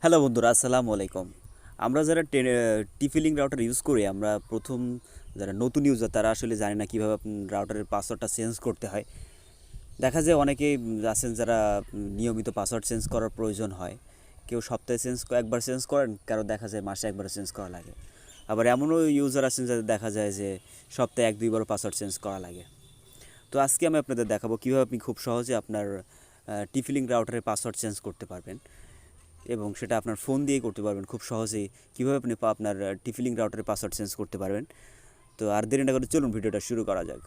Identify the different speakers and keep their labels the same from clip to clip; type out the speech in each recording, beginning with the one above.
Speaker 1: Hello বন্ধুরা, আসসালামু আলাইকুম। আমরা যারা টিফিলিং রাউটার ইউজ করি, আমরা প্রথম যারা নতুন ইউজার তারা আসলে জানে না কীভাবে রাউটারের পাসওয়ার্ডটা চেঞ্জ করতে হয়। দেখা যায় অনেকেই আছেন যারা নিয়মিত পাসওয়ার্ড চেঞ্জ করার প্রয়োজন হয়। কেউ সপ্তাহে একবার চেঞ্জ করেন, কারো দেখা যায় মাসে একবার চেঞ্জ করা লাগে। আবার এমনও ইউজার আছেন যাদের দেখা যায় যে সপ্তাহে 1-2বার পাসওয়ার্ড চেঞ্জ করা লাগে। তো আজকে আমি আপনাদের দেখাবো কীভাবে আপনি খুব সহজে আপনার টিফিলিং রাউটারের পাসওয়ার্ড চেঞ্জ করতে পারবেন এবং সেটা আপনার ফোন দিয়েই করতে পারবেন খুব সহজেই। কীভাবে আপনি আপনার টিফিলিং রাউটারের পাসওয়ার্ড চেঞ্জ করতে পারবেন। তো আর দেরি না করে চলুন ভিডিওটা শুরু করা যাক।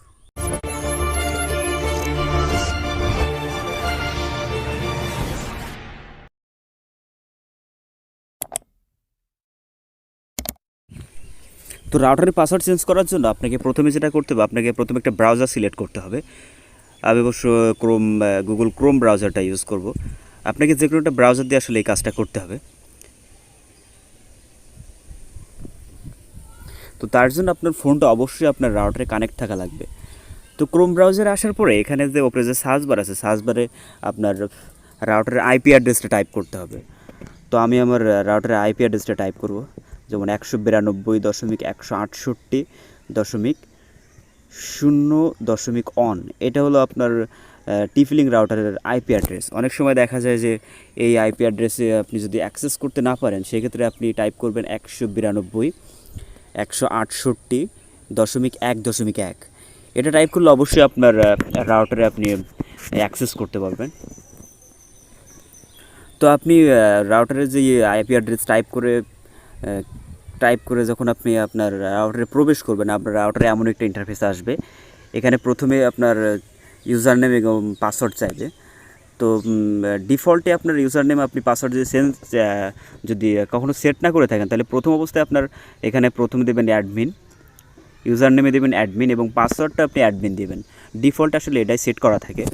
Speaker 1: তো রাউটারের পাসওয়ার্ড চেঞ্জ করার জন্য আপনাকে প্রথমে যেটা করতে হবে, আপনাকে প্রথমে একটা ব্রাউজার সিলেক্ট করতে হবে। আমি অবশ্য গুগল ক্রোম ব্রাউজারটা ইউজ করব। আপনাকে যে কোনো একটা ব্রাউজার দিয়ে আসলে এই কাজটা করতে হবে। তো তার জন্য আপনার ফোনটা অবশ্যই আপনার রাউটারে কানেক্ট থাকা লাগবে। তো ক্রোম ব্রাউজারে আসার পরে এখানে যে ওপরে যে সার্চ বার আছে, সার্চ বারে আপনার রাউটারের আইপি অ্যাড্রেসটা টাইপ করতে হবে। তো আমি আমার রাউটারের আইপি অ্যাড্রেসটা টাইপ করব, যেমন 192.168.0.1 এটা হলো আপনার টিফিলিং রাউটারের আইপি অ্যাড্রেস। অনেক সময় দেখা যায় যে এই আইপি অ্যাড্রেসে আপনি যদি অ্যাক্সেস করতে না পারেন, সেক্ষেত্রে আপনি টাইপ করবেন 192.168.0.1.1। এটা টাইপ করলে অবশ্যই আপনার রাউটারে আপনি অ্যাক্সেস করতে পারবেন। তো আপনি রাউটারের যে আইপি অ্যাড্রেস টাইপ করে যখন আপনি আপনার রাউটারে প্রবেশ করবেন, আপনার রাউটারে এমন একটা ইন্টারফেস আসবে। এখানে প্রথমে আপনার ইউজার নেম এবং পাসওয়ার্ড চাইবে। তো ডিফল্টে আপনার ইউজার নেম আপনি পাসওয়ার্ড যদি কখনও সেট না করে থাকেন, তাহলে প্রথম অবস্থায় আপনার এখানে প্রথমে দেবেন অ্যাডমিন, ইউজার নেমে দেবেন অ্যাডমিন এবং পাসওয়ার্ডটা আপনি অ্যাডমিন দেবেন। ডিফল্ট আসলে এটাই সেট করা থাকে।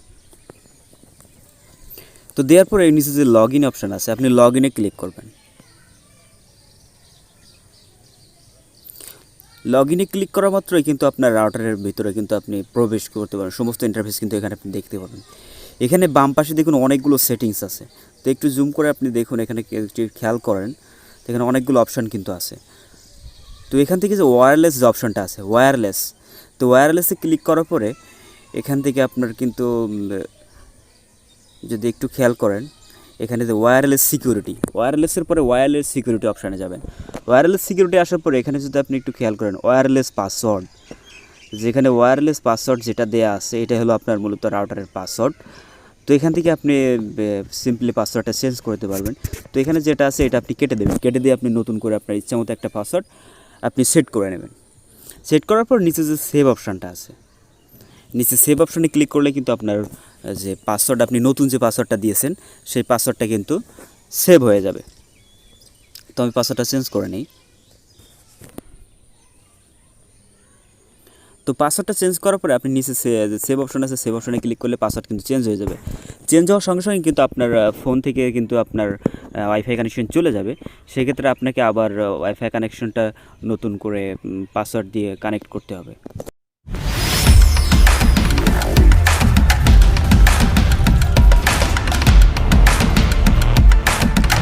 Speaker 1: তো দেওয়ার পরে নিচে যে লগ ইন অপশান আছে, আপনি লগ ইনে ক্লিক করবেন। লগ ইনে ক্লিক করা মাত্রই কিন্তু আপনার রাউটারের ভিতরে কিন্তু আপনি প্রবেশ করতে পারেন। সমস্ত ইন্টারফেস কিন্তু এখানে আপনি দেখতে পাবেন। এখানে বাম পাশে দেখুন অনেকগুলো সেটিংস আছে। তো একটু জুম করে আপনি দেখুন, এখানে খেয়াল করেন, এখানে অনেকগুলো অপশান কিন্তু আছে। তো এখান থেকে যে ওয়্যারলেস যে অপশানটা আছে, তো ওয়্যারলেসে ক্লিক করার পরে এখান থেকে আপনার কিন্তু যদি একটু খেয়াল করেন, এখানে যে ওয়্যারলেসের পরে ওয়্যারলেস সিকিউরিটি অপশানে যাবেন। ওয়্যারলেস সিকিউরিটি আসার পরে এখানে যদি আপনি একটু খেয়াল করেন, ওয়্যারলেস পাসওয়ার্ড, যেখানে ওয়্যারলেস পাসওয়ার্ড যেটা দেওয়া আছে এটা হলো আপনার মূলত রাউটারের পাসওয়ার্ড। তো এখান থেকে আপনি সিম্পলি পাসওয়ার্ডটা চেঞ্জ করতে পারবেন। তো এখানে যেটা আছে এটা আপনি কেটে দেবেন, কেটে দিয়ে আপনি নতুন করে আপনার ইচ্ছামতো একটা পাসওয়ার্ড আপনি সেট করে নেবেন। সেট করার পর নিচে যে সেভ অপশানটা আছে, নিচে সেভ অপশানে ক্লিক করলে কিন্তু আপনার যে পাসওয়ার্ড, আপনি নতুন যে পাসওয়ার্ডটা দিয়েছেন সেই পাসওয়ার্ডটা কিন্তু সেভ হয়ে যাবে। তো আমি পাসওয়ার্ডটা চেঞ্জ করে নিই। তো পাসওয়ার্ডটা চেঞ্জ করার পরে আপনি নিচে সেভ অপশন আছে, সেভ অপশনে ক্লিক করলে পাসওয়ার্ড কিন্তু চেঞ্জ হয়ে যাবে। চেঞ্জ হওয়ার সঙ্গে সঙ্গে কিন্তু আপনার ফোন থেকে কিন্তু আপনার ওয়াইফাই কানেকশন চলে যাবে। সেক্ষেত্রে আপনাকে আবার ওয়াইফাই কানেকশনটা নতুন করে পাসওয়ার্ড দিয়ে কানেক্ট করতে হবে।